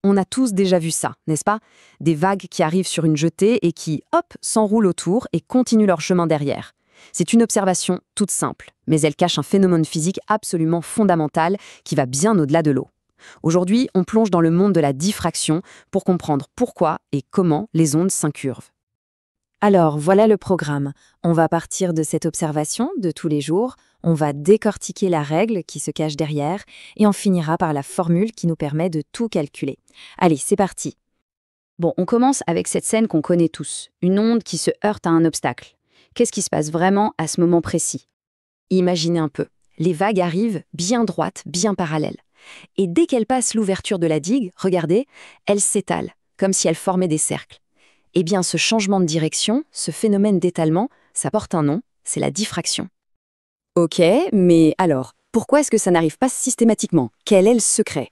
On a tous déjà vu ça, n'est-ce pas? Des vagues qui arrivent sur une jetée et qui, hop, s'enroulent autour et continuent leur chemin derrière. C'est une observation toute simple, mais elle cache un phénomène physique absolument fondamental qui va bien au-delà de l'eau. Aujourd'hui, on plonge dans le monde de la diffraction pour comprendre pourquoi et comment les ondes s'incurvent. Alors, voilà le programme. On va partir de cette observation de tous les jours, on va décortiquer la règle qui se cache derrière, et on finira par la formule qui nous permet de tout calculer. Allez, c'est parti. Bon, on commence avec cette scène qu'on connaît tous, une onde qui se heurte à un obstacle. Qu'est-ce qui se passe vraiment à ce moment précis? Imaginez un peu. Les vagues arrivent bien droites, bien parallèles. Et dès qu'elles passent l'ouverture de la digue, regardez, elles s'étalent, comme si elles formaient des cercles. Eh bien, ce changement de direction, ce phénomène d'étalement, ça porte un nom, c'est la diffraction. Ok, mais alors, pourquoi est-ce que ça n'arrive pas systématiquement? Quel est le secret?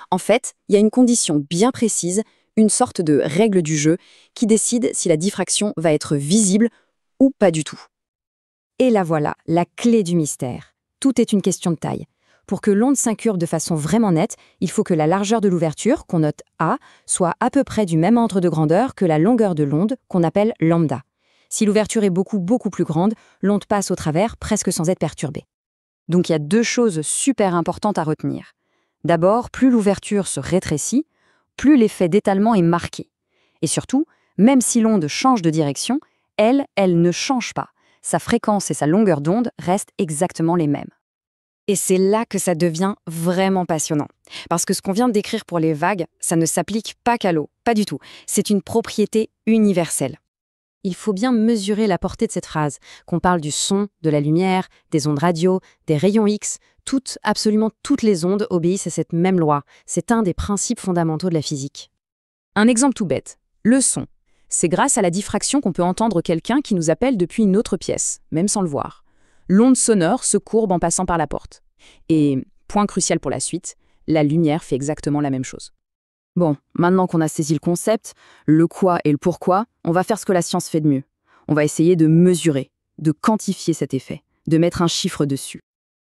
En fait, il y a une condition bien précise, une sorte de règle du jeu, qui décide si la diffraction va être visible ou pas du tout. Et là voilà, la clé du mystère. Tout est une question de taille. Pour que l'onde s'incurve de façon vraiment nette, il faut que la largeur de l'ouverture, qu'on note A, soit à peu près du même ordre de grandeur que la longueur de l'onde, qu'on appelle lambda. Si l'ouverture est beaucoup plus grande, l'onde passe au travers presque sans être perturbée. Donc il y a deux choses super importantes à retenir. D'abord, plus l'ouverture se rétrécit, plus l'effet d'étalement est marqué. Et surtout, même si l'onde change de direction, elle ne change pas. Sa fréquence et sa longueur d'onde restent exactement les mêmes. Et c'est là que ça devient vraiment passionnant. Parce que ce qu'on vient de décrire pour les vagues, ça ne s'applique pas qu'à l'eau, pas du tout. C'est une propriété universelle. Il faut bien mesurer la portée de cette phrase, qu'on parle du son, de la lumière, des ondes radio, des rayons X, absolument toutes les ondes obéissent à cette même loi. C'est un des principes fondamentaux de la physique. Un exemple tout bête, le son. C'est grâce à la diffraction qu'on peut entendre quelqu'un qui nous appelle depuis une autre pièce, même sans le voir. L'onde sonore se courbe en passant par la porte. Et, point crucial pour la suite, la lumière fait exactement la même chose. Bon, maintenant qu'on a saisi le concept, le quoi et le pourquoi, on va faire ce que la science fait de mieux. On va essayer de mesurer, de quantifier cet effet, de mettre un chiffre dessus.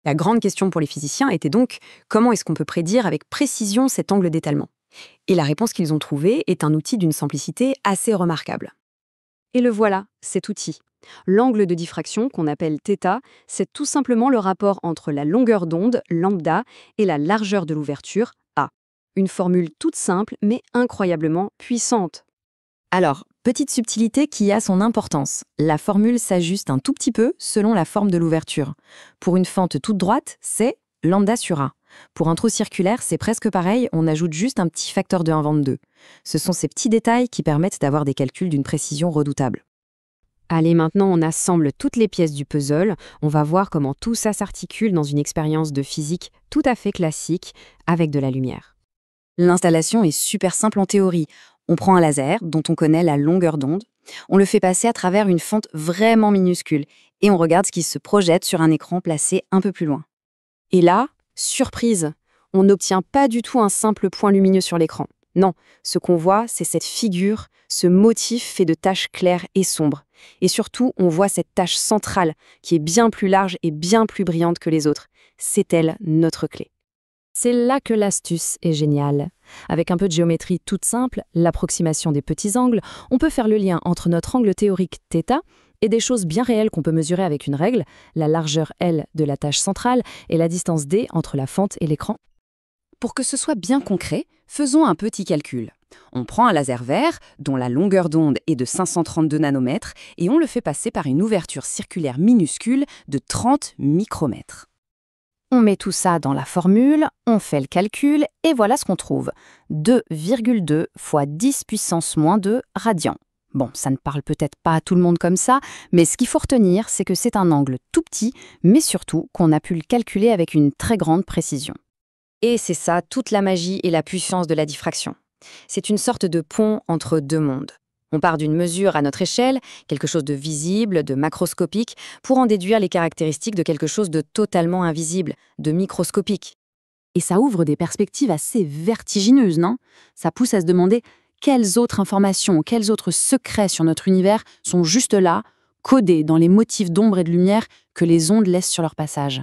La grande question pour les physiciens était donc comment est-ce qu'on peut prédire avec précision cet angle d'étalement? Et la réponse qu'ils ont trouvée est un outil d'une simplicité assez remarquable. Et le voilà, cet outil. L'angle de diffraction, qu'on appelle θ, c'est tout simplement le rapport entre la longueur d'onde, lambda, et la largeur de l'ouverture, A. Une formule toute simple, mais incroyablement puissante. Alors, petite subtilité qui a son importance. La formule s'ajuste un tout petit peu selon la forme de l'ouverture. Pour une fente toute droite, c'est lambda sur A. Pour un trou circulaire, c'est presque pareil, on ajoute juste un petit facteur de 1/22. Ce sont ces petits détails qui permettent d'avoir des calculs d'une précision redoutable. Allez, maintenant on assemble toutes les pièces du puzzle, on va voir comment tout ça s'articule dans une expérience de physique tout à fait classique avec de la lumière. L'installation est super simple en théorie. On prend un laser, dont on connaît la longueur d'onde, on le fait passer à travers une fente vraiment minuscule, et on regarde ce qui se projette sur un écran placé un peu plus loin. Et là, surprise, on n'obtient pas du tout un simple point lumineux sur l'écran. Non, ce qu'on voit, c'est cette figure, ce motif fait de taches claires et sombres. Et surtout, on voit cette tache centrale, qui est bien plus large et bien plus brillante que les autres. C'est elle, notre clé. C'est là que l'astuce est géniale. Avec un peu de géométrie toute simple, l'approximation des petits angles, on peut faire le lien entre notre angle théorique θ et des choses bien réelles qu'on peut mesurer avec une règle, la largeur L de la tache centrale et la distance D entre la fente et l'écran. Pour que ce soit bien concret, faisons un petit calcul. On prend un laser vert, dont la longueur d'onde est de 532 nanomètres, et on le fait passer par une ouverture circulaire minuscule de 30 micromètres. On met tout ça dans la formule, on fait le calcul, et voilà ce qu'on trouve. 2,2 fois 10 puissance moins 2 radians. Bon, ça ne parle peut-être pas à tout le monde comme ça, mais ce qu'il faut retenir, c'est que c'est un angle tout petit, mais surtout qu'on a pu le calculer avec une très grande précision. Et c'est ça toute la magie et la puissance de la diffraction. C'est une sorte de pont entre deux mondes. On part d'une mesure à notre échelle, quelque chose de visible, de macroscopique, pour en déduire les caractéristiques de quelque chose de totalement invisible, de microscopique. Et ça ouvre des perspectives assez vertigineuses, non? Ça pousse à se demander quelles autres informations, quels autres secrets sur notre univers sont juste là, codés dans les motifs d'ombre et de lumière que les ondes laissent sur leur passage.